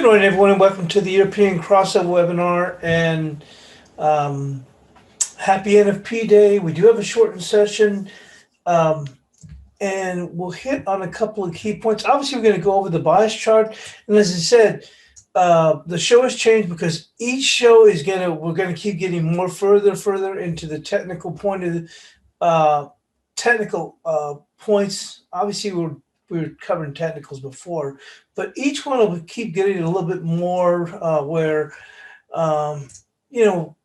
morning, everyone, and welcome to the European Crossover webinar. And um, happy NFP Day. We do have a shortened session, um, and we'll hit on a couple of key points. Obviously, we're going to go over the bias chart, and as I said, the show has changed because each show is we're going to keep getting more further into the technical point of the technical points. Obviously, we were covering technicals before, but each one will keep getting a little bit more where um, you know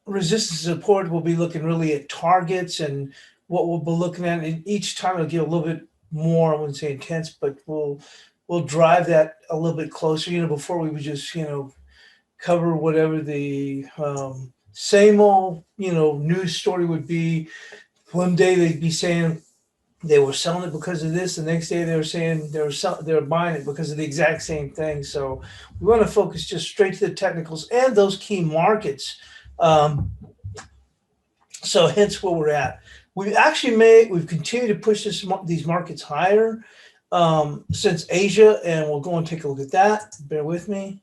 resistance support. We'll be looking really at targets and what we'll be looking at, and each time it'll get a little bit more. I wouldn't say intense, but we'll drive that a little bit closer. Before we would just cover whatever the same old news story would be. One day they'd be saying they were selling it because of this. The next day they were saying they were buying it because of the exact same thing. So we want to focus just straight to the technicals and those key markets. So hence where we're at. We've continued to push these markets higher since Asia, and we'll go and take a look at that. Bear with me.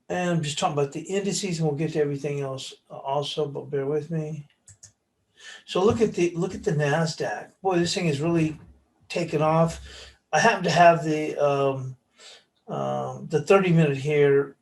And I'm just talking about the indices, and we'll get to everything else also, but bear with me. So look at the NASDAQ. Boy, this thing is really taken off. I happen to have the 30-minute here,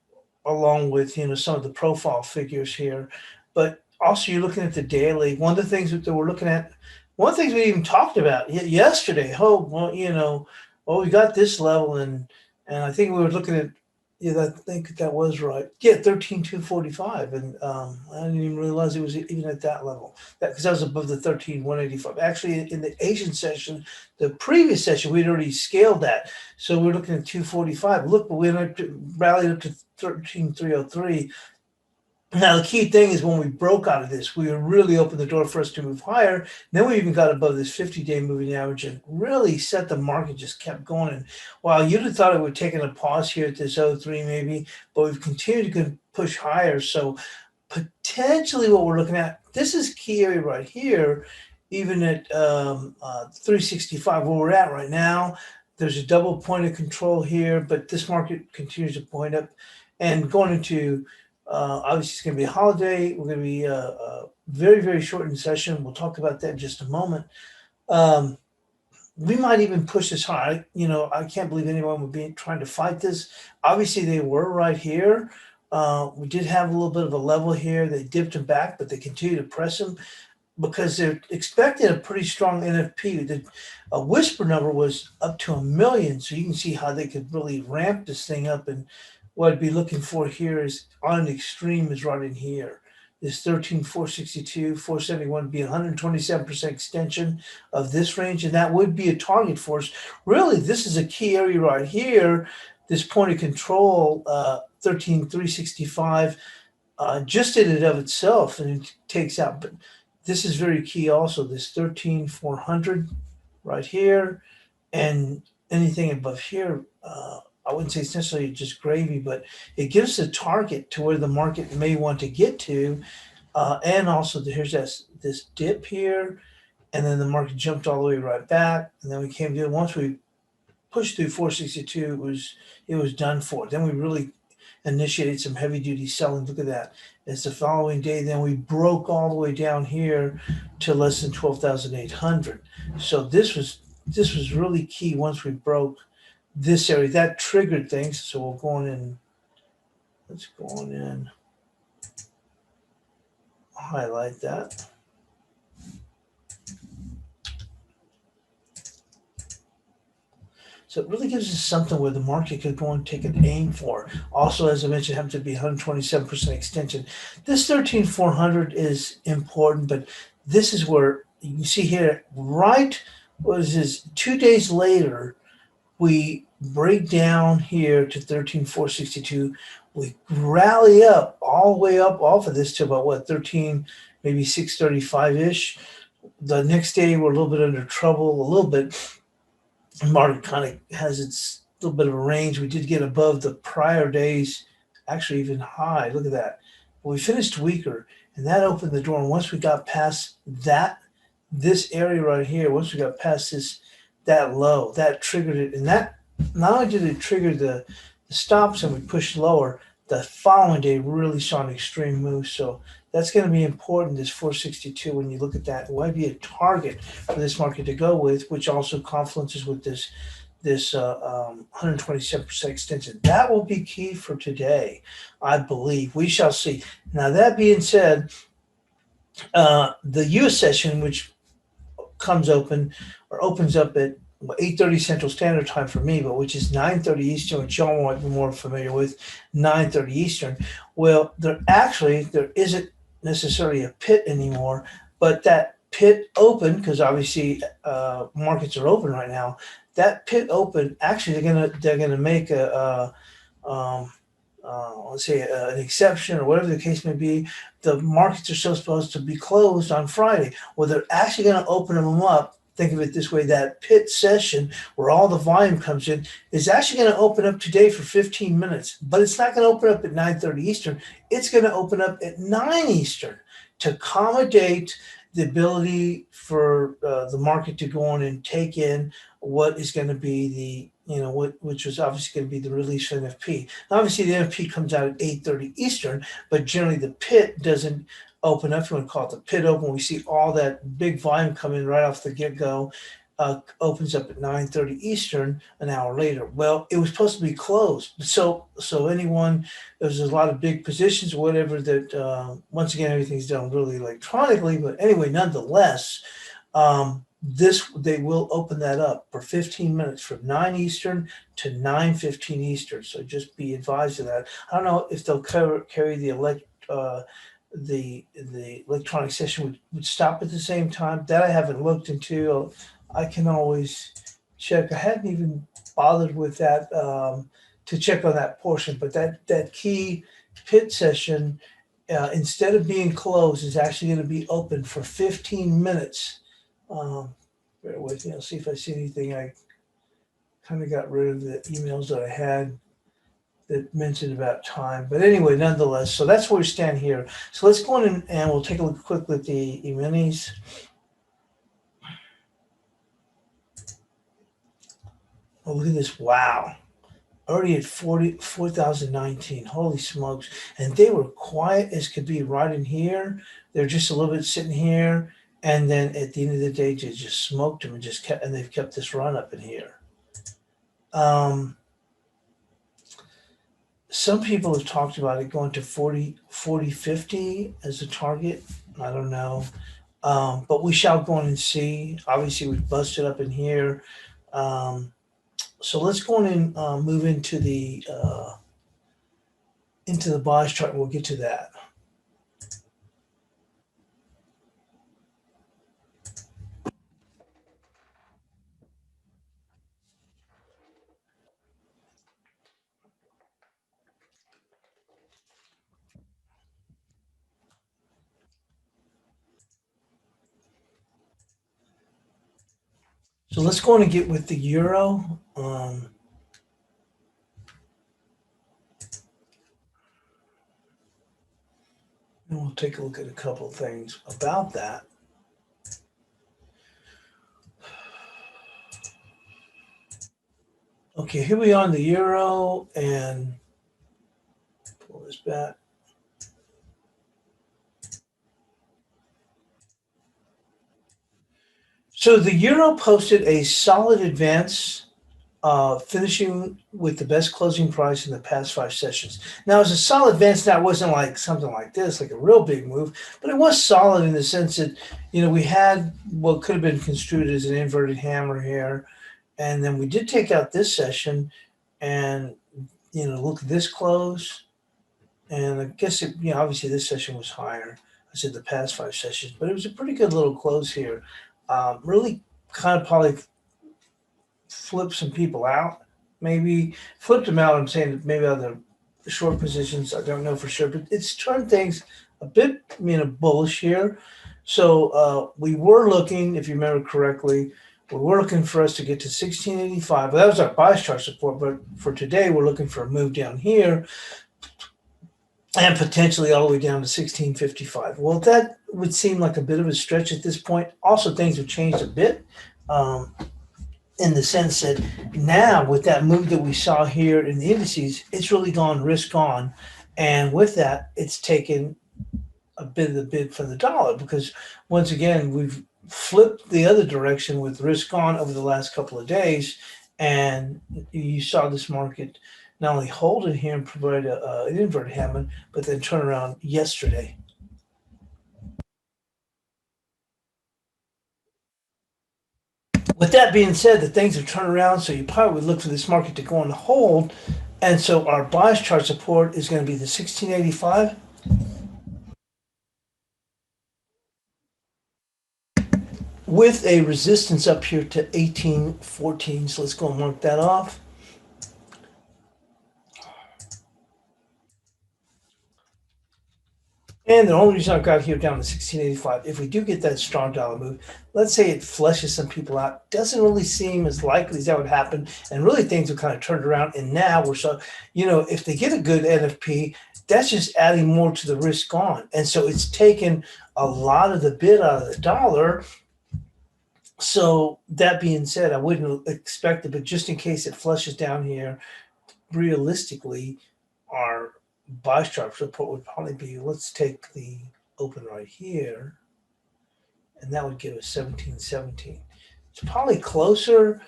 along with some of the profile figures here, but also you're looking at the daily. One of the things that we're looking at, one of the things we even talked about yesterday. We got this level, and I think we were looking at. Yeah, I think that was right. Yeah, 13,245, and I didn't even realize it was even at that level. Because that was above the 13,185. Actually, in the Asian session, the previous session, we'd already scaled that, so we're looking at 245. Look, but we rallied up to 13,303. Now, the key thing is when we broke out of this, we really opened the door for us to move higher. Then we even got above this 50-day moving average and really set the market, just kept going. And while you'd have thought it would take a pause here at this 03 maybe, but we've continued to push higher. So potentially what we're looking at, this is key area right here, even at 365, where we're at right now. There's a double point of control here, but this market continues to point up and going into obviously, it's going to be a holiday. We're going to be a very, very shortened session. We'll talk about that in just a moment. We might even push this high. I can't believe anyone would be trying to fight this. Obviously, they were right here. We did have a little bit of a level here. They dipped them back, but they continue to press them because they're expecting a pretty strong NFP. A whisper number was up to 1 million, so you can see how they could really ramp this thing up. And what I'd be looking for here is on an extreme is right in here. This 13,462, 471 would be 127% extension of this range, and that would be a target for us. Really, this is a key area right here. This point of control, 13,365, just in and of itself, and it takes out. But this is very key also, this 13,400 right here, and anything above here, I wouldn't say it's necessarily just gravy, but it gives a target to where the market may want to get to. And also here's this dip here, and then the market jumped all the way right back. And then we came to, once we pushed through 462, it was done for. Then we really initiated some heavy duty selling. Look at that. It's the following day, then we broke all the way down here to less than 12,800. So this was really key once we broke this area. That triggered things. So we'll go on in. Let's go on in. Highlight that. So it really gives us something where the market could go and take an aim for. Also, as I mentioned, happens to be 127% extension. This 13,400 is important, but this is where you see here, right, what is this, 2 days later, we break down here to 13,462. We rally up all the way up off of this to about 13, maybe 635-ish. The next day we're a little bit under trouble, a little bit. The market kind of has its little bit of a range. We did get above the prior days, actually even high. Look at that. But we finished weaker, and that opened the door. And once we got past this area right here, once we got past that low, that triggered it, and that not only did it trigger the stops and we pushed lower, the following day really saw an extreme move. So that's going to be important, this 462, when you look at that. It might be a target for this market to go with, which also confluences with this 127% extension. That will be key for today, I believe. We shall see. Now, that being said, the U.S. session, which comes open or opens up at 8:30 Central Standard Time for me, but which is 9:30 Eastern, which y'all might be more familiar with, 9:30 Eastern. Well, there isn't necessarily a pit anymore, but that pit open, because obviously markets are open right now. That pit open, actually, they're gonna make let's say an exception or whatever the case may be. The markets are still supposed to be closed on Friday. Well, they're actually going to open them up. Think of it this way: that pit session where all the volume comes in is actually going to open up today for 15 minutes, but it's not going to open up at 9:30 Eastern. It's going to open up at 9 Eastern to accommodate the ability for the market to go on and take in what is going to be which was obviously going to be the release for NFP. Now, obviously, the NFP comes out at 8:30 Eastern, but generally the pit doesn't open up. If you want to call it the pit open, we see all that big volume come in right off the get-go. Opens up at 9:30 Eastern an hour later. Well, it was supposed to be closed. So there's a lot of big positions or whatever that, once again, everything's done really electronically. But anyway, nonetheless, they will open that up for 15 minutes from 9 Eastern to 9:15 Eastern. So just be advised of that. I don't know if they'll carry the electronic session would stop at the same time. That I haven't looked into. I can always check. I hadn't even bothered with that to check on that portion, but that key pit session, instead of being closed, is actually going to be open for 15 minutes. Bear with me. I'll see if I see anything. I kind of got rid of the emails that I had that mentioned about time. But anyway, nonetheless, so that's where we stand here. So let's go in and we'll take a quick look at the E-minis. Oh, look at this. Wow. Already at 4,019. Holy smokes. And they were quiet as could be right in here. They're just a little bit sitting here. And then at the end of the day, they just smoked them and they've kept this run up in here. Some people have talked about it going to 40.50 as a target. I don't know. But we shall go in and see. Obviously, we've busted up in here. So let's go in and move into the bias chart, and we'll get to that. So let's go in and get with the euro. And we'll take a look at a couple of things about that. Okay, here we are on the euro, and pull this back. So the euro posted a solid advance, finishing with the best closing price in the past 5 sessions. Now, it was a solid advance. Now, it wasn't like something like this, like a real big move, but it was solid in the sense that, we had what could have been construed as an inverted hammer here. And then we did take out this session and, look at this close. And I guess, obviously this session was higher. I said the past 5 sessions, but it was a pretty good little close here. Really kind of probably flipped some people out. Maybe flipped them out. I'm saying that maybe other short positions. I don't know for sure, but it's turned things a bit, bullish here. So we were looking, if you remember correctly, we were looking for us to get to 1685. Well, that was our bias chart support, but for today, we're looking for a move down here and potentially all the way down to 1655. Well, that would seem like a bit of a stretch at this point. Also, things have changed a bit. in the sense that now with that move that we saw here in the indices, it's really gone risk on. And with that, it's taken a bit of the bid for the dollar because once again, we've flipped the other direction with risk on over the last couple of days. And you saw this market not only hold it here and provide an inverted Hammond, but then turn around yesterday. With that being said, the things have turned around, so you probably would look for this market to go on hold. And so our bias chart support is going to be the 1685 with a resistance up here to 1814. So let's go and mark that off. And the only reason I've got here down to 1685, if we do get that strong dollar move, let's say it flushes some people out, doesn't really seem as likely as that would happen. And really things have kind of turned around. And now we're so, if they get a good NFP, that's just adding more to the risk on. And so it's taken a lot of the bid out of the dollar. So that being said, I wouldn't expect it, but just in case it flushes down here, realistically, our buy chart support would probably be, let's take the open right here, and that would give us 1717. It's probably closer.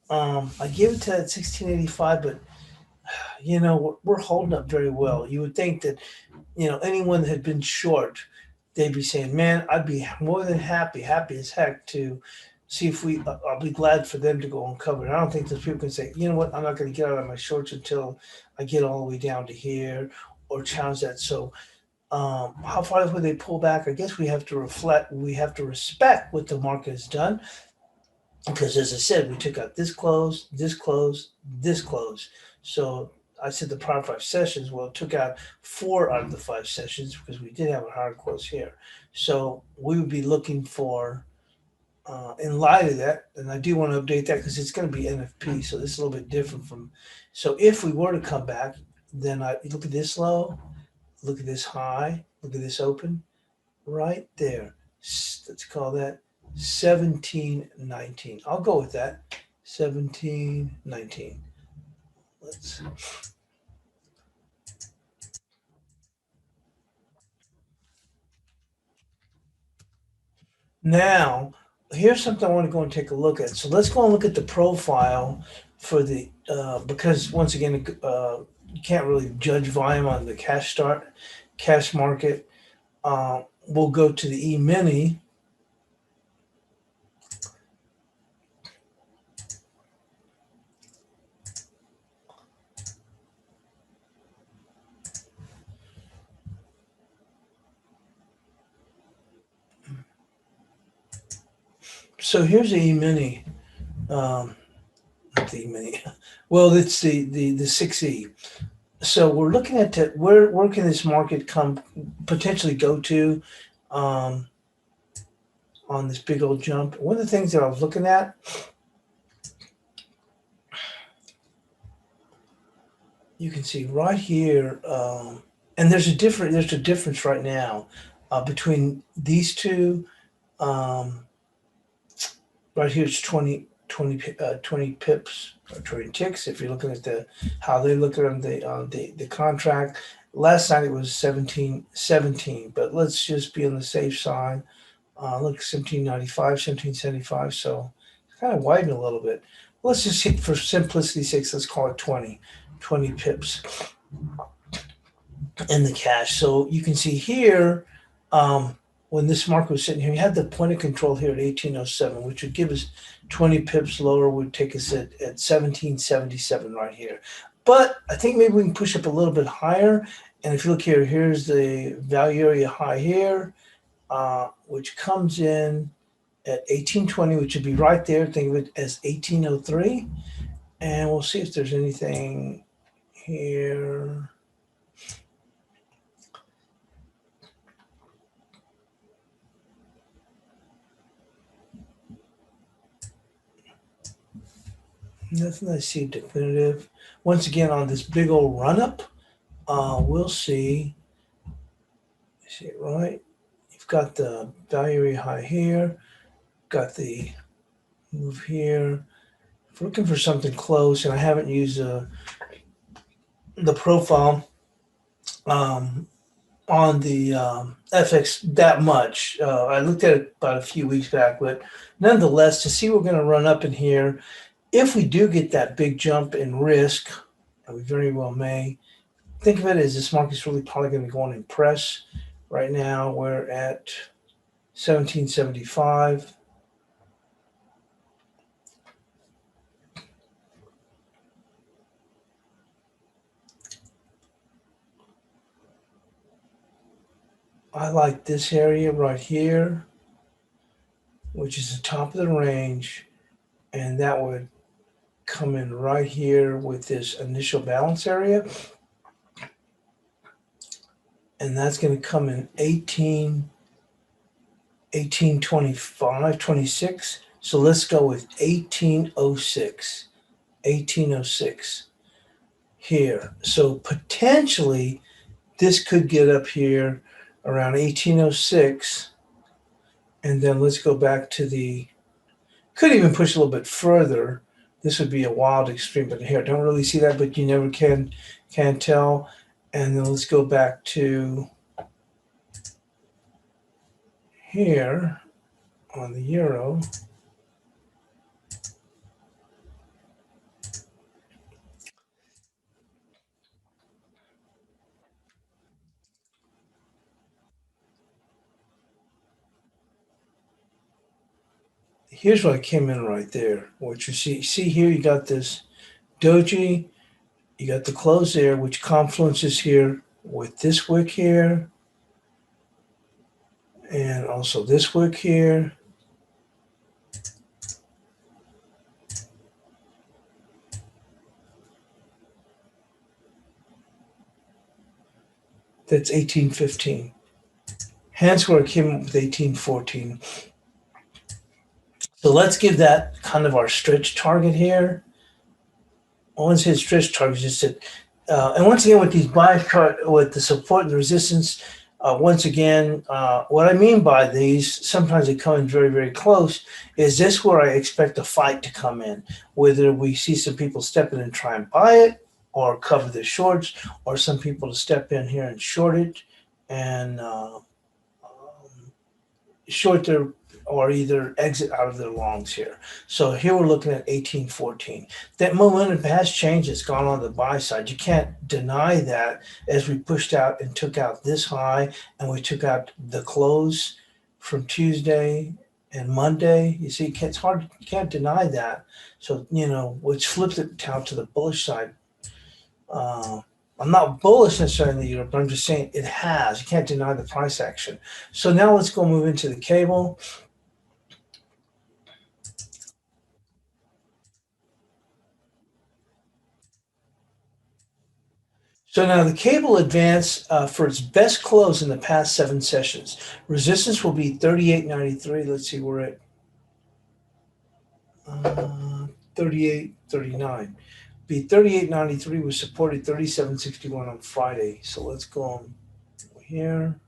I give it to that 1685, but we're holding up very well. You would think that anyone that had been short, they'd be saying, man, I'd be more than happy as heck to see if I'll be glad for them to go and cover it. I don't think those people can say, you know what, I'm not going to get out of my shorts until I get all the way down to here or challenge that. So how far would they pull back? I guess we have to respect what the market has done. Because as I said, we took out this close, this close, this close. So I said the prior 5 sessions, well, it took out 4 out of the 5 sessions because we did have a hard close here. So we would be looking for, in light of that, and I do want to update that because it's going to be NFP, so this is a little bit different from. So if we were to come back, then I look at this low, look at this high, look at this open, right there. Let's call that 1719. I'll go with that. 1719. Let's. Now, here's something I want to go and take a look at. So let's go and look at the profile for the because once again, you can't really judge volume on the cash market. We'll go to the E-mini. So here's the E-mini. Not the E-mini. Well, it's the 6E. So we're looking at where can this market potentially go to on this big old jump. One of the things that I was looking at, you can see right here, and there's a difference right now between these two. Right here it's 20 pips or 20 ticks. If you're looking at how they look at the contract, last night it was 17.17, but let's just be on the safe side. Look, 1795, 1775. So it's kind of widened a little bit. Let's just hit, for simplicity's sake, let's call it 20 pips in the cash. So you can see here, when this market was sitting here, you had the point of control here at 1807, which would give us 20 pips lower, would take us at 1777 right here. But I think maybe we can push up a little bit higher. And if you look here, here's the value area high here, which comes in at 1820, which would be right there. Think of it as 1803. And we'll see if there's anything here. Nothing I see definitive. Once again, on this big old run up, we'll see. See it right? You've got the value area high here, got the move here. looking for something close, and I haven't used the profile um, on the FX that much. I looked at it about a few weeks back, but nonetheless, to see we're going to run up in here, if we do get that big jump in risk, and we very well may, think of it as this market's really probably going to go on and press. Right now, we're at 1775. I like this area right here, which is the top of the range, and that would come in right here with this initial balance area, and that's going to come in 1825, 26. So let's go with 1806 here. So potentially this could get up here around 1806, and then let's go back to could even push a little bit further. This would be a wild extreme, but here, don't really see that, but you never can tell. And then let's go back to here on the euro. Here's what I came in right there. What you see here, you got this doji, you got the close there, which confluences here with this wick here, and also this wick here. That's 1815. Hence where it came up with 1814. So let's give that kind of our stretch target here. Once his stretch target is just and once again with these bias chart with the support and the resistance, once again, what I mean by these, sometimes they come in very, very close, is this where I expect a fight to come in, whether we see some people step in and try and buy it or cover the shorts, or some people to step in here and short it and short their or either exit out of their longs here. So here we're looking at 1814. That momentum has changed. It's gone on the buy side. You can't deny that as we pushed out and took out this high and we took out the close from Tuesday and Monday. You see, it's hard. You can't deny that. So, which flips it out to the bullish side. I'm not bullish necessarily in the euro, but I'm just saying it has. You can't deny the price action. So now let's go move into the cable. So now the cable advanced for its best close in the past 7 sessions. Resistance will be 38.93. Let's see, we're at 38.39. Be 38.93 was supported 37.61 on Friday. So let's go on here.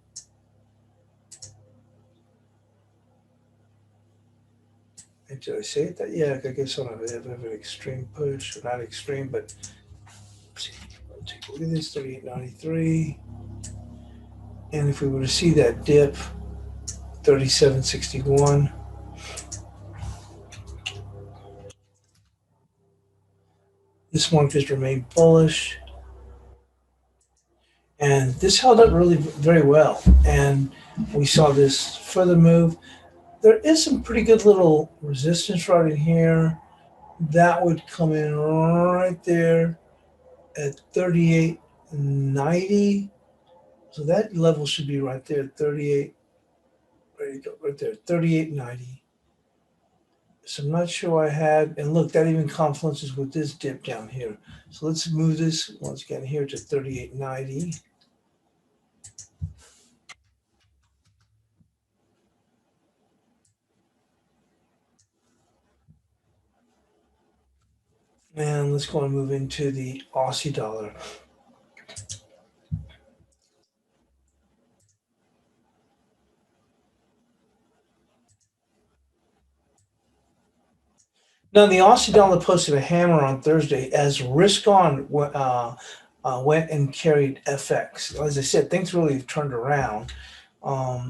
And did I say it? That yeah, I guess I have an extreme push, or not extreme, but see, take a look at this 38.93. And if we were to see that dip, 37.61. This market has remained bullish, and this held up really very well. And we saw this further move. There is some pretty good little resistance right in here. That would come in right there at 38.90. So that level should be right there, 38. There you go, right there, 38.90. So I'm not sure I had, and look, that even confluences with this dip down here. So let's move this once again here to 38.90. And let's go and move into the Aussie dollar. Now, the Aussie dollar posted a hammer on Thursday as risk on went and carried FX. As I said, things really have turned around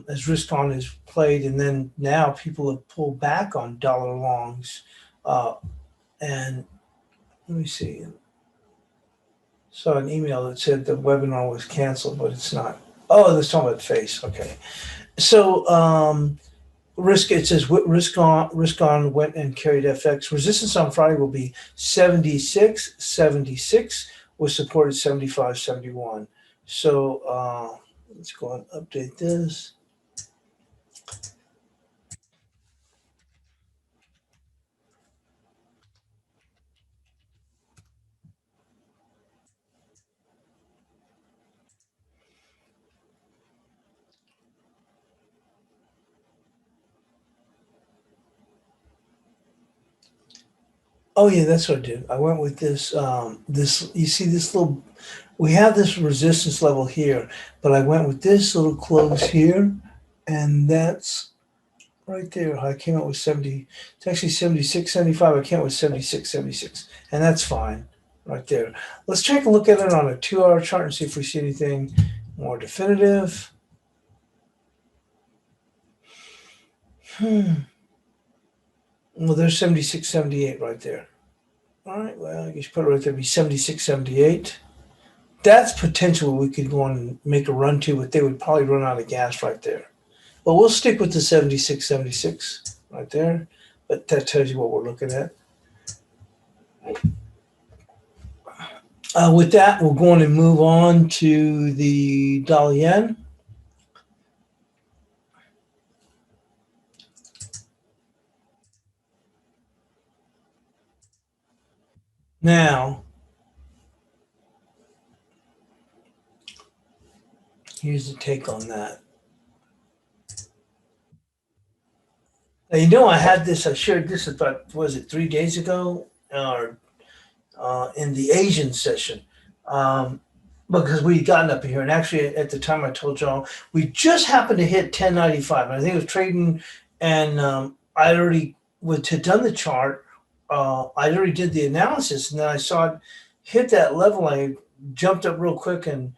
as risk on is played, and then now people have pulled back on dollar longs. And let me see. Saw an email that said the webinar was canceled, but it's not. Oh, that's talking about face. Okay. So risk, it says risk on went and carried FX. Resistance on Friday will be 76.76 with support at 75.71. So let's go and update this. Oh yeah, that's what I did. I went with this. This, you see this little. We have this resistance level here, but I went with this little close here, and that's right there. I came out with 70. It's actually 76.75. I came out with 76.76, and that's fine, right there. Let's take a look at it on a 2-hour chart and see if we see anything more definitive. Well, there's 76.78 right there. All right, well, I guess put it right there, be 76.78. That's potential we could go on and make a run to, but they would probably run out of gas right there. But we'll stick with the 76.76 right there. But that tells you what we're looking at. With that, we're going to move on to the dollar yen. Now, here's the take on that. Now, you know, I had this, I shared this about, was it 3 days ago? Or in the Asian session. Because we had gotten up here, and actually at the time I told y'all we just happened to hit 1095. I think it was trading, and I already had done the chart. I already did the analysis, and then I saw it hit that level. I jumped up real quick and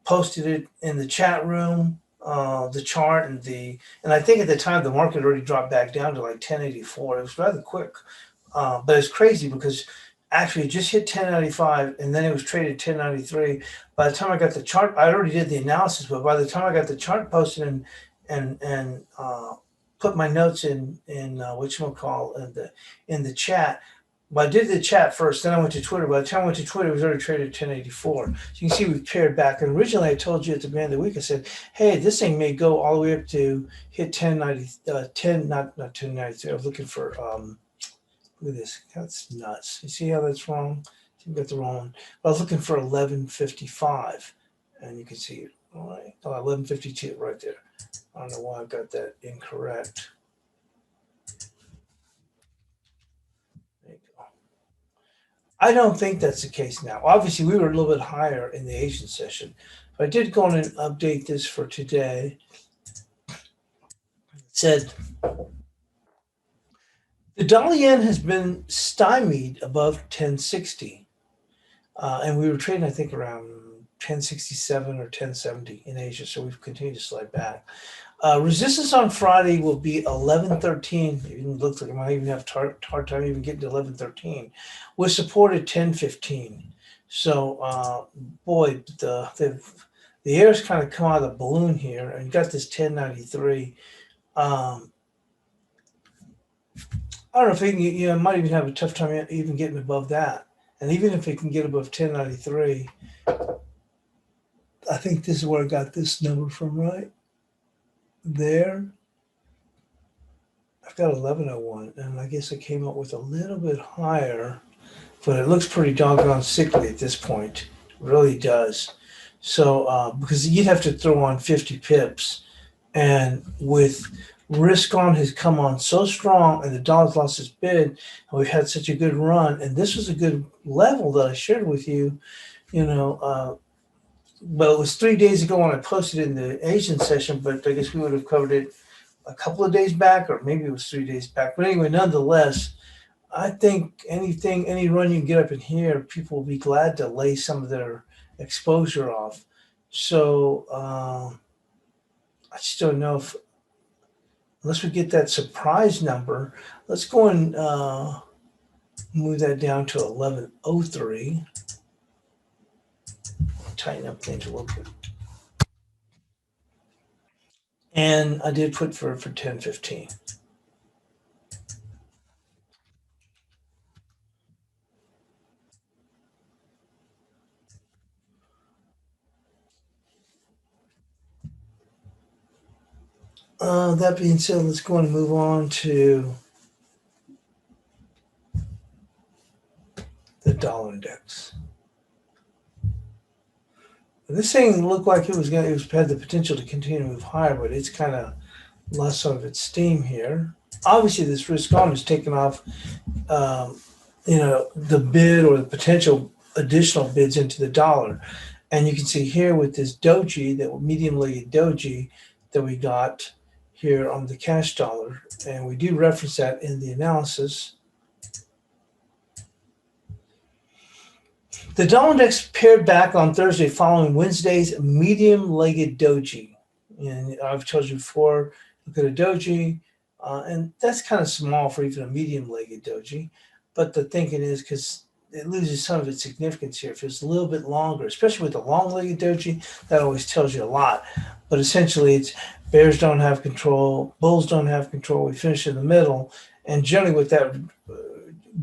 posted it in the chat room, the chart and I think at the time the market already dropped back down to like 1084. It was rather quick, but it's crazy because actually it just hit 1095 and then it was traded 1093. By the time I got the chart, I already did the analysis, but by the time I got the chart posted and put my notes in whatchamacall in the chat. Well, I did the chat first, then I went to Twitter. By the time I went to Twitter, it was already traded at 1084. So you can see we've paired back. And originally I told you at the beginning of the week, I said, hey, this thing may go all the way up to hit 1090, not 1093. I was looking for, look at this. That's nuts. You see how that's wrong? You got the wrong one. But I was looking for 1155. And you can see it. All right. Oh, 1152 right there. I don't know why I got that incorrect. There you go. I don't think that's the case now. Obviously, we were a little bit higher in the Asian session. But I did go on and update this for today. It said the dollar yen has been stymied above 1060. And we were trading, I think, around 1067 or 1070 in Asia. So we've continued to slide back. Resistance on Friday will be 1113. It even looks like I might even have hard time even getting to 1113. With support at 1015. So, boy, the air's kind of come out of the balloon here, and you got this 1093. I don't know if it might even have a tough time even getting above that. And even if it can get above 1093, I think this is where I got this number from, right? There. I've got 1101, and I guess I came up with a little bit higher, but it looks pretty doggone sickly at this point. It really does. So, because you'd have to throw on 50 pips, and with risk on has come on so strong, and the dollar's lost its bid, and we've had such a good run, and this was a good level that I shared with you, well, it was 3 days ago when I posted in the Asian session, but I guess we would have covered it a couple of days back, or maybe it was 3 days back. But anyway, nonetheless, I think any run you get up in here, people will be glad to lay some of their exposure off. So I just don't know if unless we get that surprise number. Let's go and move that down to 1103. Tighten up things a little bit. And I did put for 1015. That being said, let's go and move on to the dollar index. This thing looked like it had the potential to continue to move higher, but it's kind of lost some of its steam here. Obviously, this risk on is taken off, um, the bid or the potential additional bids into the dollar. And you can see here with this doji, that medium-legged doji that we got here on the cash dollar, and we do reference that in the analysis. The dollar index paired back on Thursday following Wednesday's medium-legged doji. And I've told you before, look at a doji, and that's kind of small for even a medium-legged doji. But the thinking is because it loses some of its significance here. If it's a little bit longer, especially with the long-legged doji, that always tells you a lot. But essentially, it's bears don't have control, bulls don't have control. We finish in the middle, and generally, what that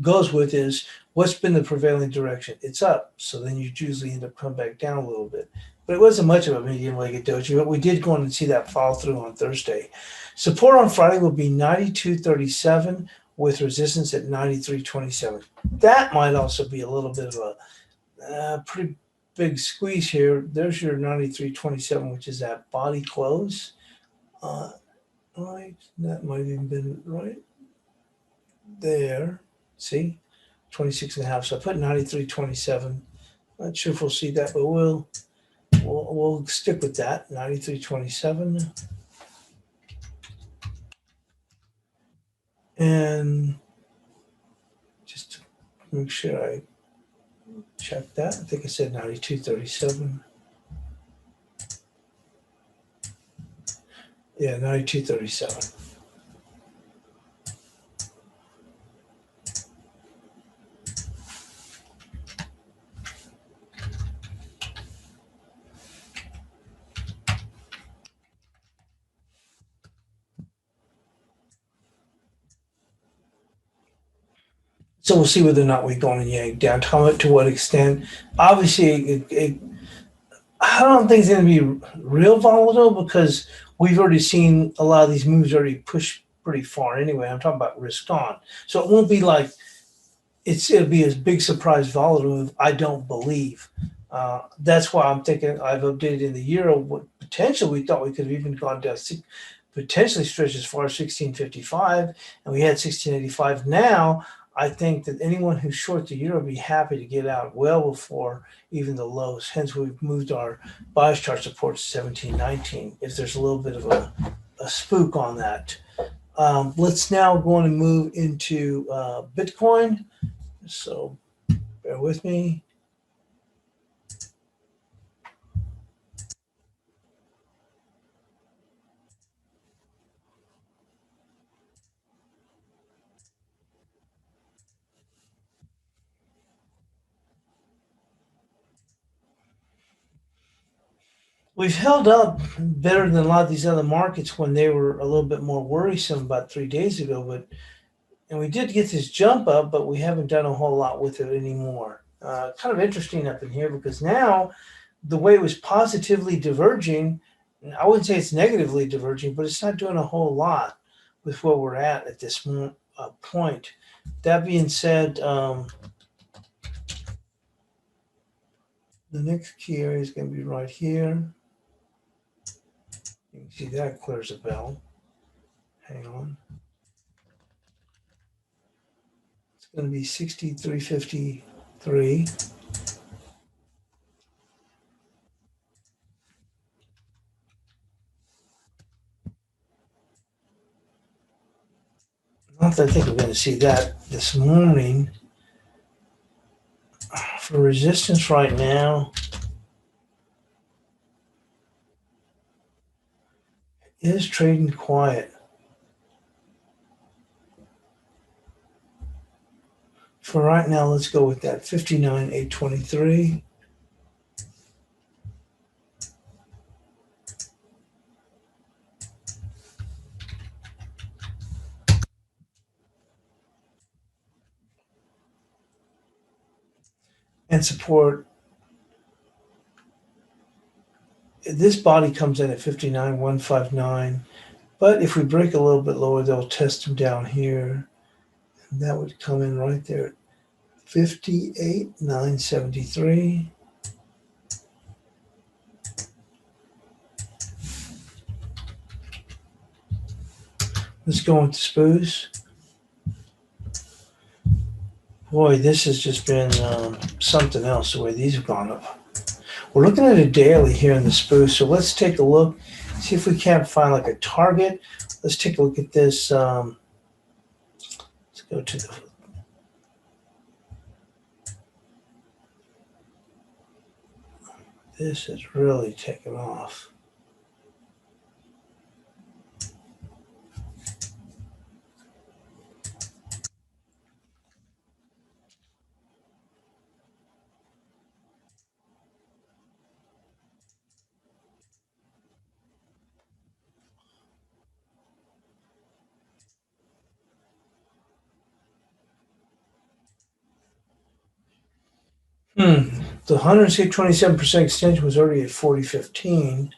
goes with is what's been the prevailing direction? It's up. So then you usually end up coming back down a little bit. But it wasn't much of a medium-legged doji, but we did go on and see that follow through on Thursday. Support on Friday will be 92.37 with resistance at 93.27. That might also be a little bit of a pretty big squeeze here. There's your 93.27, which is that body close. Right, that might have even been right there. See, 26 and a half. So I put 93.27. Not sure if we'll see that, but we'll stick with that. 93.27. And just to make sure I check that, I think I said 92.37. Yeah, 92.37. So we'll see whether or not we go on and yank down. To what extent? Obviously, I don't think it's going to be real volatile because we've already seen a lot of these moves already push pretty far anyway. I'm talking about risk on. So it won't be like it'll be a big surprise volatile move, I don't believe. That's why I'm thinking I've updated in the euro what potential we thought we could have even gone down, potentially stretched as far as 1655, and we had 1685. Now I think that anyone who's short the euro will be happy to get out well before even the lows. Hence, we've moved our bias chart support to 1719 if there's a little bit of a spook on that. Let's now go on and move into Bitcoin. So bear with me. We've held up better than a lot of these other markets when they were a little bit more worrisome about 3 days ago. And we did get this jump up, but we haven't done a whole lot with it anymore. Kind of interesting up in here because now the way it was positively diverging, I wouldn't say it's negatively diverging, but it's not doing a whole lot with where we're at this point. That being said, the next key area is going to be right here. You can see that clears a bell. Hang on. It's going to be 63.53. not that I think we're going to see that this morning. For resistance right now is trading quiet. For right now, let's go with that 59,823. And support. This body comes in at 59,159. But if we break a little bit lower, they'll test them down here. And that would come in right there at 58,973. Let's go with the spoos. Boy, this has just been something else the way these have gone up. We're looking at a daily here in the spoof, so let's take a look, see if we can't find like a target. Let's take a look at this. Let's go to the. This has really taken off. The 127% extension was already at 40.15.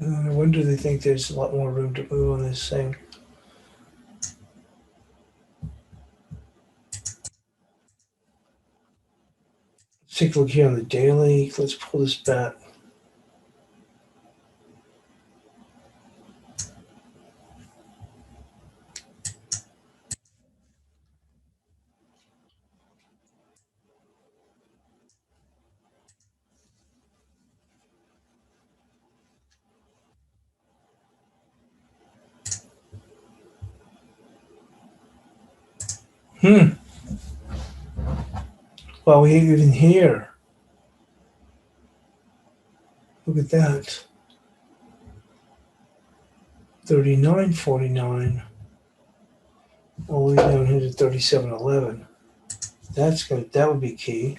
I wonder if they think there's a lot more room to move on this thing. Let's take a look here on the daily. Let's pull this back. Well, we even here. Look at that. 39.49. All the way down here to 37.11. That would be key.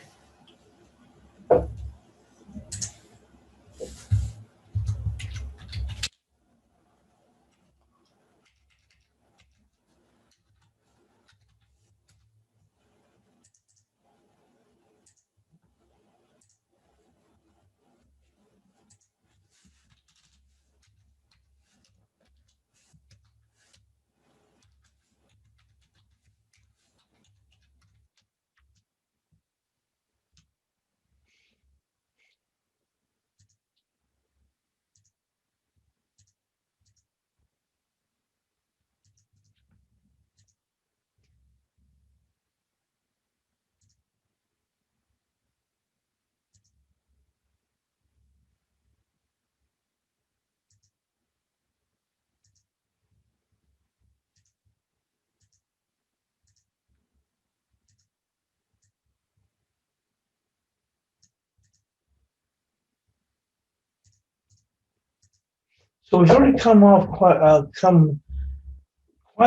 So we've already come quite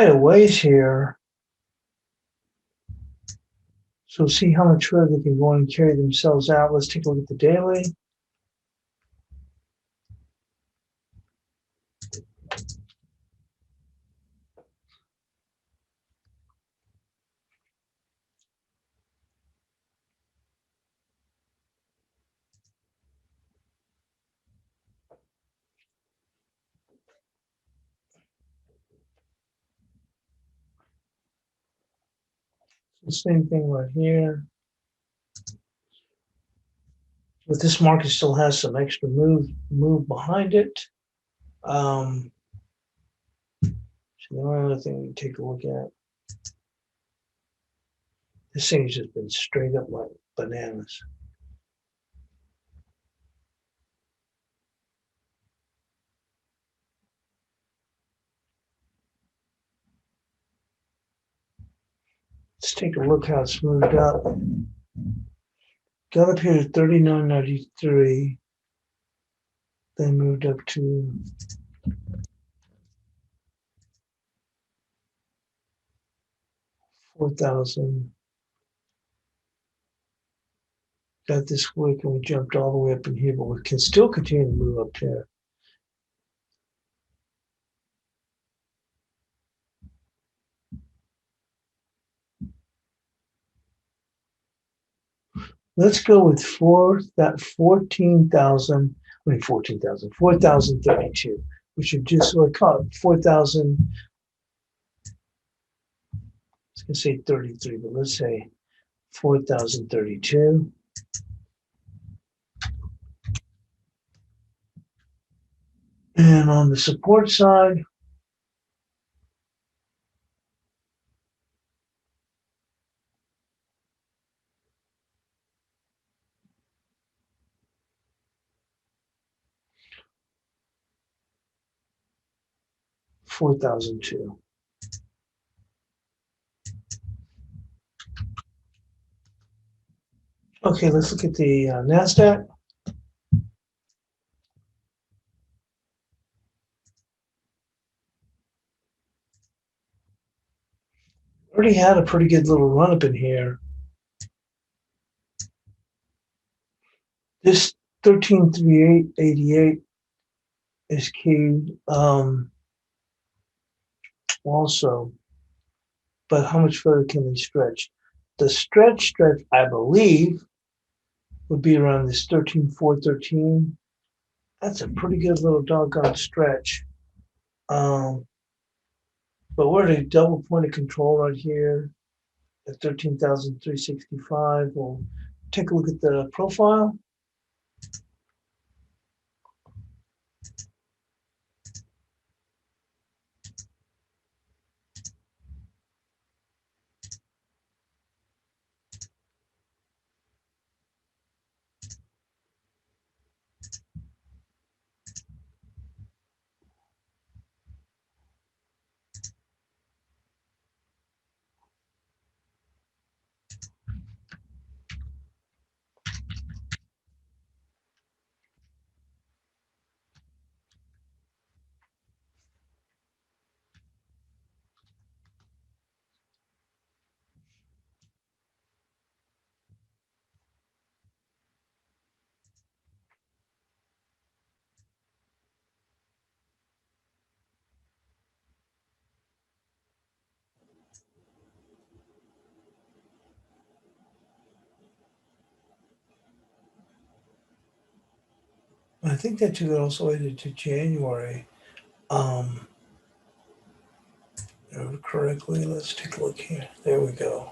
a ways here. So see how much further they can go and carry themselves out. Let's take a look at the daily. The same thing right here. But this market still has some extra move behind it. So the only other thing we take a look at, this thing's just been straight up like bananas. Let's take a look how it's moved up. Got up here to 39.93. Then moved up to 4,000. Got this wick and we jumped all the way up in here, but we can still continue to move up there. Let's go with 14,000. 4,032. We should just call it 4,000. I was gonna say 33, but let's say 4,032. And on the support side, $4,002. Okay, let's look at the NASDAQ. Already had a pretty good little run up in here. This 1338.88 is key also. But how much further can they stretch? The stretch, I believe, would be around this 13,413. That's a pretty good little doggone stretch. But we're at a double point of control right here at 13,365. We'll take a look at the profile. I think that took it also to January. Correctly. Let's take a look here. There we go.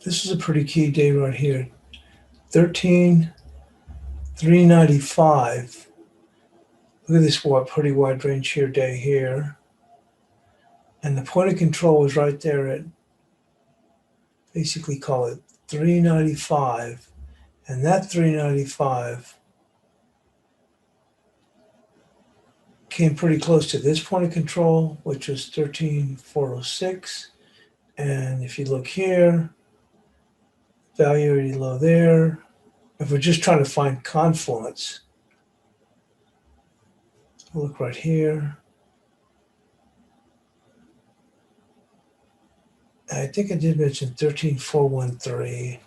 This is a pretty key day right here. 13,395. Look at this pretty wide range here day here. And the point of control is right there at, basically call it 395. And that 395 came pretty close to this point of control, which was 13,406. And if you look here, value area low there. If we're just trying to find confluence, look right here. I think I did mention 13,413.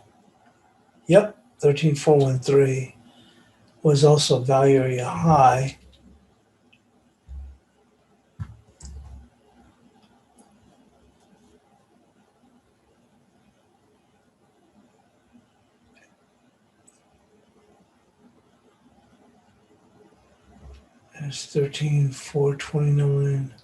Yep, 13,413 was also value area high. That's 13,429.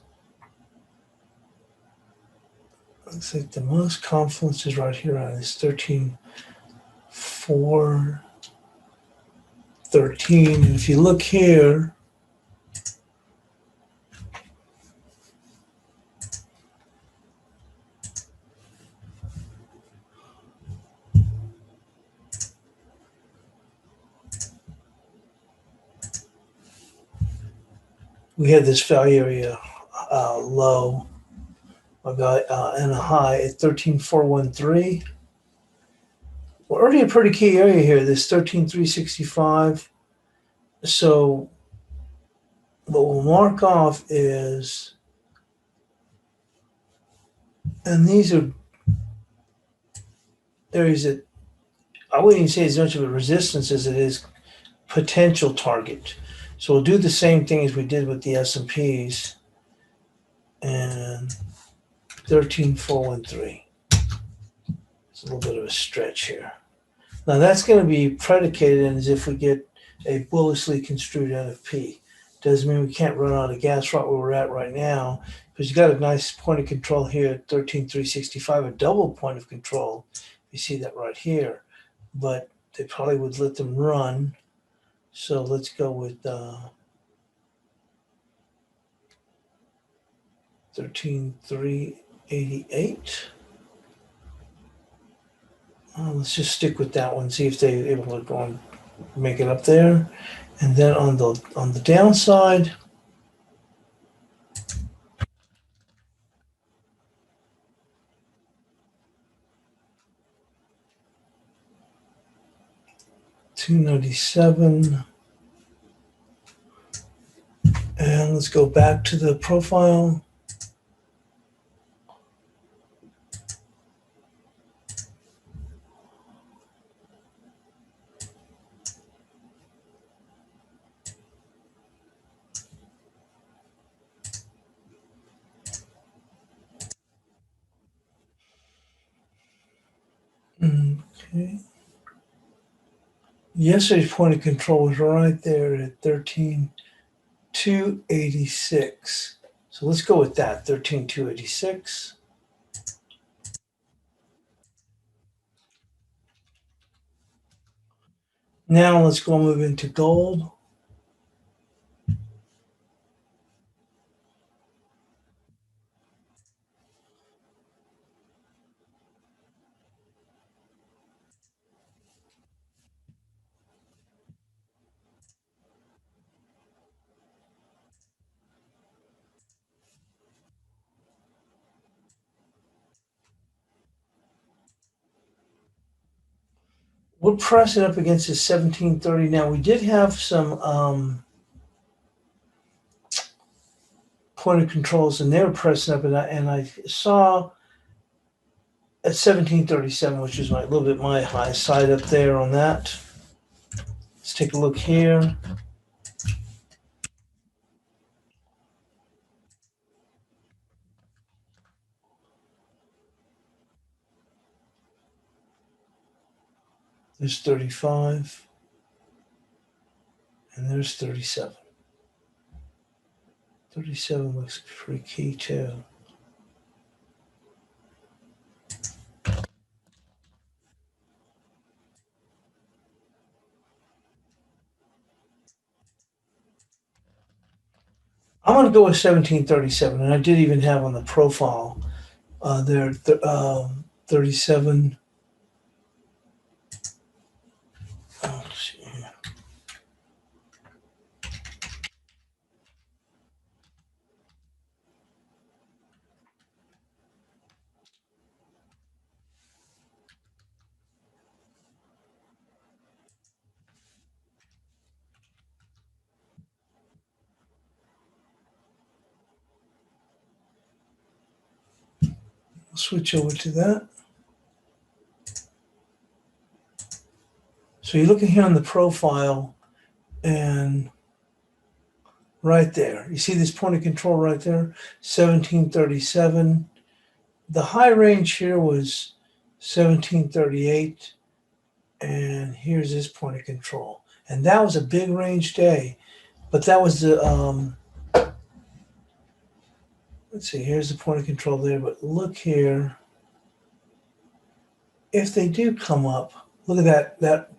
Looks like the most confluence is right here on this 13,413. And if you look here, we had this value area low and a high at 13,413. We're already a pretty key area here, this 13,365. So what we'll mark off is, and these are areas that I wouldn't even say as much of a resistance as it is potential target. So we'll do the same thing as we did with the S&Ps and 13,413. It's a little bit of a stretch here. Now that's going to be predicated as if we get a bullishly construed NFP. Doesn't mean we can't run out of gas right where we're at right now, because you got a nice point of control here at 13,365, a double point of control. You see that right here, but they probably would let them run. So let's go with 13,388. Let's just stick with that one. See if they're able to go and make it up there. And then on the downside, $297. And let's go back to the profile. Okay. Yesterday's point of control was right there at 13,286. So let's go with that, 13,286. Now let's go move into gold. We're pressing up against the 1730 now. We did have some point of controls, and they were pressing up, and I saw at 1737, which is a little bit my high side up there on that. Let's take a look here. There's 35, and there's 37. 37 looks pretty key too. I'm going to go with 1737, and I did even have on the profile there 37. I'll switch over to that. So you're looking here on the profile, and right there, you see this point of control right there, 1737. The high range here was 1738, and here's this point of control. And that was a big range day, but that was the, let's see, here's the point of control there, but look here. If they do come up, look at that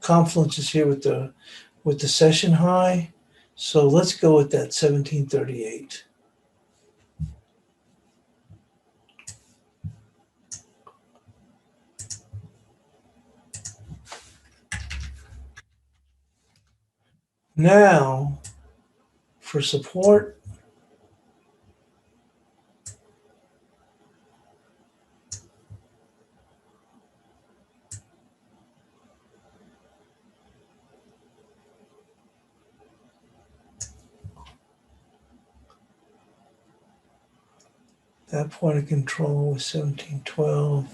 confluence is here with the session high. So let's go with that 1738. Now for support, that point of control was 1712.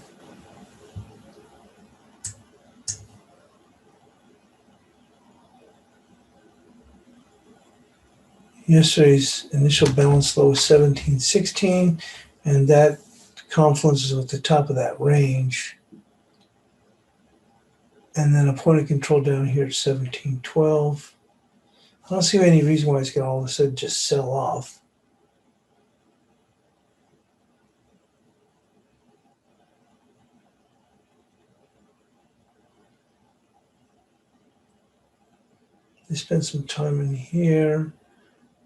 Yesterday's initial balance low was 1716, and that confluence is at the top of that range. And then a point of control down here at 1712. I don't see any reason why it's going to all of a sudden just sell off. They spent some time in here.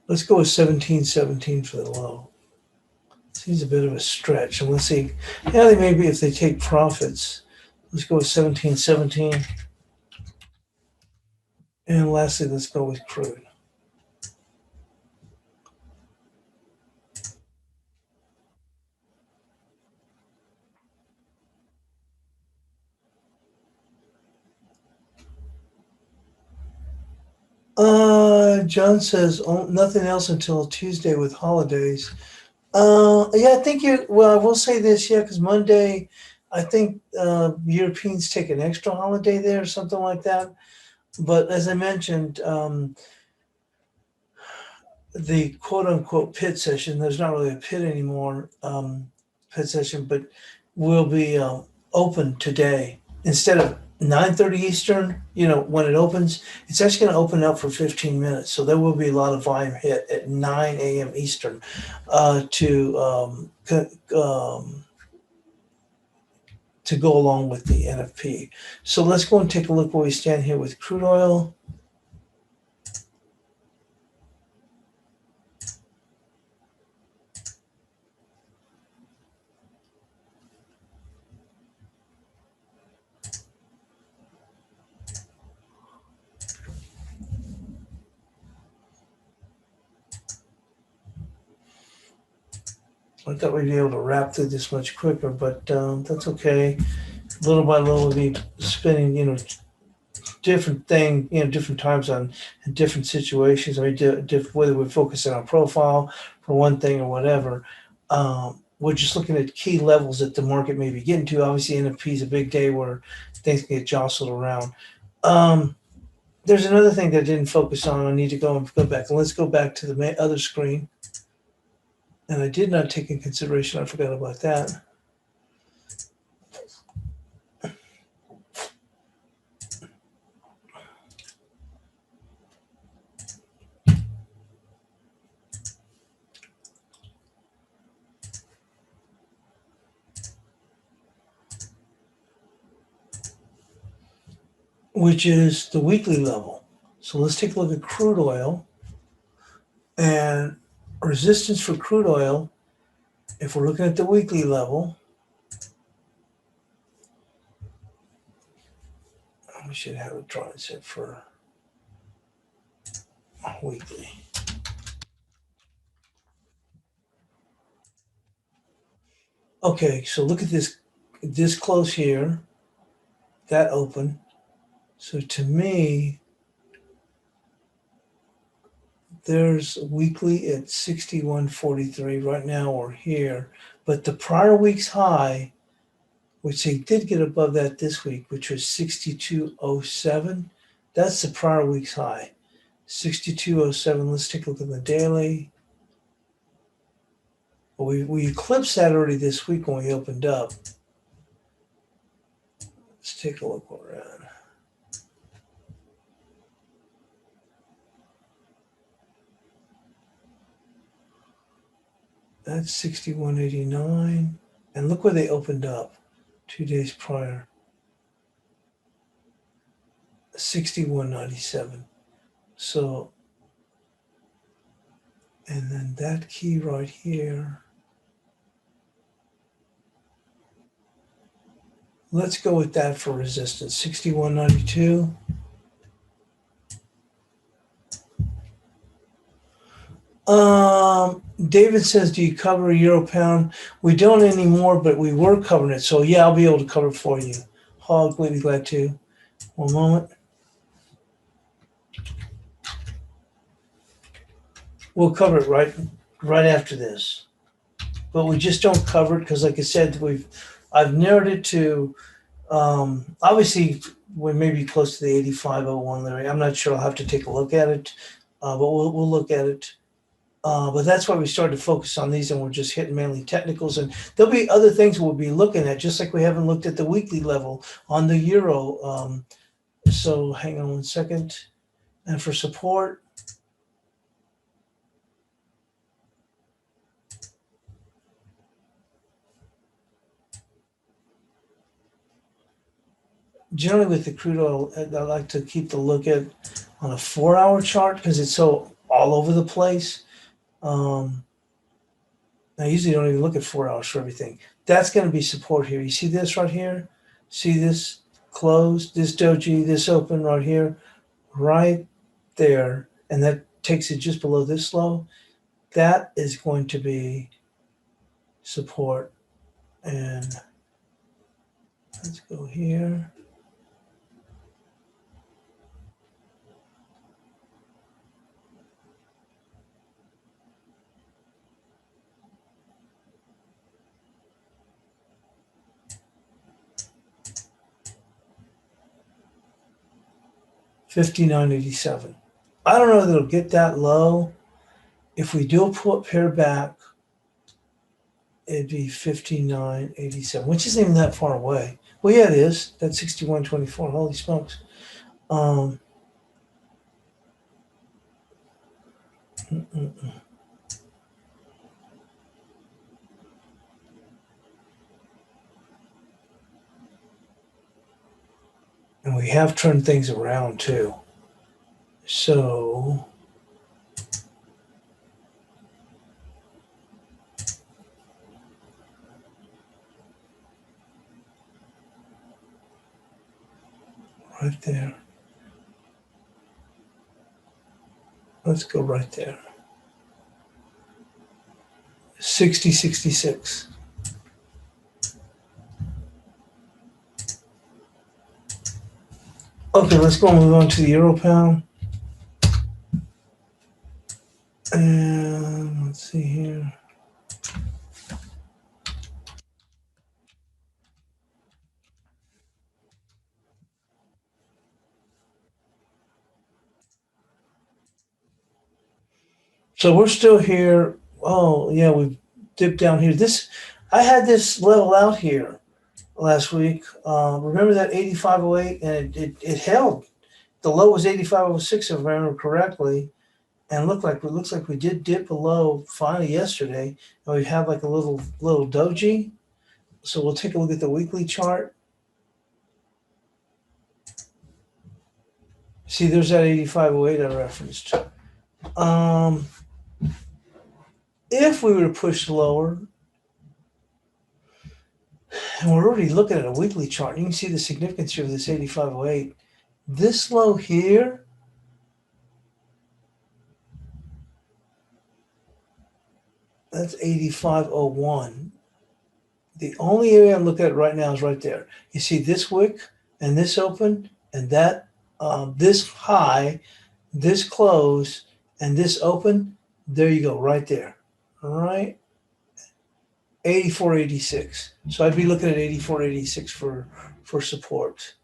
Let's go with 1717 for the low. Seems a bit of a stretch. And let's see. Yeah, they maybe if they take profits. Let's go with 1717. And lastly, let's go with crude. John says nothing else until Tuesday with holidays. Yeah, I think well, I will say this, yeah, because Monday, I think Europeans take an extra holiday there or something like that. But as I mentioned, the quote unquote pit session, there's not really a pit anymore, pit session, but will be open today. Instead of 9:30 Eastern, when it opens, it's actually going to open up for 15 minutes. So there will be a lot of volume hit at 9 a.m. Eastern to go along with the NFP. So let's go and take a look where we stand here with crude oil. I thought we'd be able to wrap through this much quicker, but that's okay. Little by little, we'll be spinning, different thing, different times on in different situations. I mean, whether we're focusing on profile for one thing or whatever. We're just looking at key levels that the market may be getting to. Obviously, NFP is a big day where things can get jostled around. There's another thing that I didn't focus on. I need to go back. Let's go back to the other screen. And I did not take in consideration, I forgot about that. Which is the weekly level. So let's take a look at crude oil. And resistance for crude oil, if we're looking at the weekly level, we should have a drawing set for weekly. Okay, so look at this close here, that open. So to me, There's weekly at 61.43. Right now we're here. But the prior week's high, which they did get above that this week, which was 62.07, that's the prior week's high. 62.07. Let's take a look at the daily. Well, we eclipsed that already this week when we opened up. Let's take a look where we're at. That's 61.89. And look where they opened up 2 days prior. 61.97. So, and then that key right here. Let's go with that for resistance. 61.92. David says, do you cover euro pound? We don't anymore, but we were covering it. So yeah, I'll be able to cover it for you. Hog, we'd be glad to. One moment. We'll cover it right after this. But we just don't cover it because, like I said, I've narrowed it to obviously we may be close to the 85.01 area. I'm not sure. I'll have to take a look at it, but we'll look at it. But that's why we started to focus on these, and we're just hitting mainly technicals. And there'll be other things we'll be looking at, just like we haven't looked at the weekly level on the euro. So hang on one second. And for support, generally with the crude oil, I like to keep the look at on a 4-hour chart because it's so all over the place. I usually don't even look at 4 hours for everything. That's going to be support here. You see this right here? See this close, this doji, this open right here, right there, and that takes it just below this low. That is going to be support. And let's go here. $59.87. I don't know that it'll get that low. If we do a pair back, it'd be $59.87, which isn't even that far away. Well, yeah, it is. That's 61.24. Holy smokes. And we have turned things around too. So right there. Let's go right there. 60.66. Okay, let's go and move on to the euro pound. And let's see here. So we're still here. Oh, yeah, we've dipped down here. I had this level out here last week. Remember that 85.08, and it held. The low was 85.06, if I remember correctly, and looks like we did dip below finally yesterday, and we have like a little doji. So we'll take a look at the weekly chart. See, there's that 85.08 I referenced. If we were to push lower, and we're already looking at a weekly chart, you can see the significance here of this 85.08. This low here, that's 85.01. The only area I'm looking at right now is right there. You see this wick and this open, and that this high, this close, And this open, there you go, right there. All right. 84.86. So I'd be looking at 84.86 for support.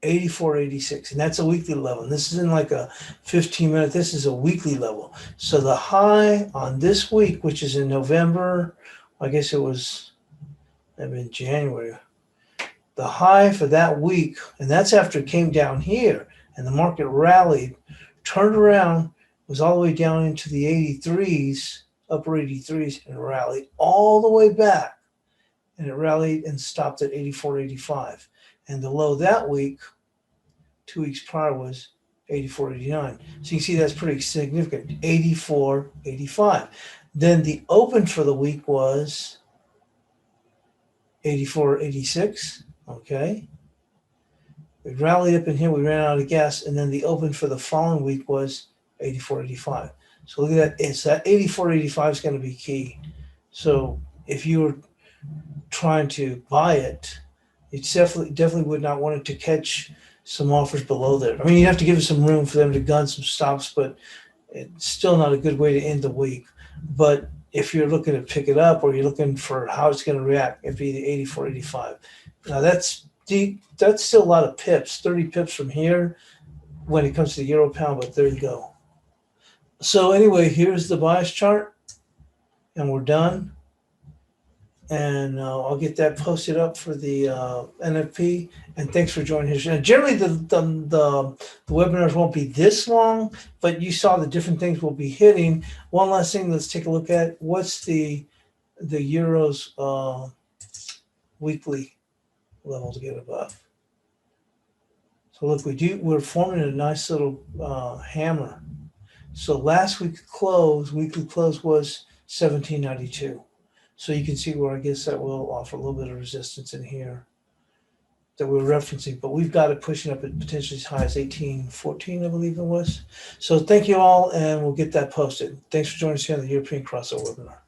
84.86, and that's a weekly level. And this isn't like a 15-minute, this is a weekly level. So the high on this week, which is in November, I guess it was maybe in January, the high for that week, and that's after it came down here and the market rallied, turned around, was all the way down into the 83s, upper 83s, and rallied all the way back. And it rallied and stopped at 84.85. And the low that week, 2 weeks prior, was 84.89. So you can see that's pretty significant, 84.85. Then the open for the week was 84.86. Okay. We rallied up in here, we ran out of gas, and then the open for the following week was 84.85. So look at that. It's that 84.85 is going to be key. So if you were trying to buy it, you definitely would not want it to catch some offers below there. I mean, you have to give it some room for them to gun some stops, but it's still not a good way to end the week. But if you're looking to pick it up or you're looking for how it's going to react, it'd be the 84.85. Now that's deep. That's still a lot of pips, 30 pips from here when it comes to the euro pound, but there you go. So anyway, here's the bias chart, and we're done. And I'll get that posted up for the NFP. And thanks for joining us. Generally, the webinars won't be this long, but you saw the different things we'll be hitting. One last thing, let's take a look at what's the euro's weekly level to get above. So look, we're forming a nice little hammer. So last week's weekly close was 1792. So you can see where I guess that will offer a little bit of resistance in here that we're referencing, but we've got it pushing up at potentially as high as 1814, I believe it was. So thank you all, and we'll get that posted. Thanks for joining us here on the European Crossover webinar.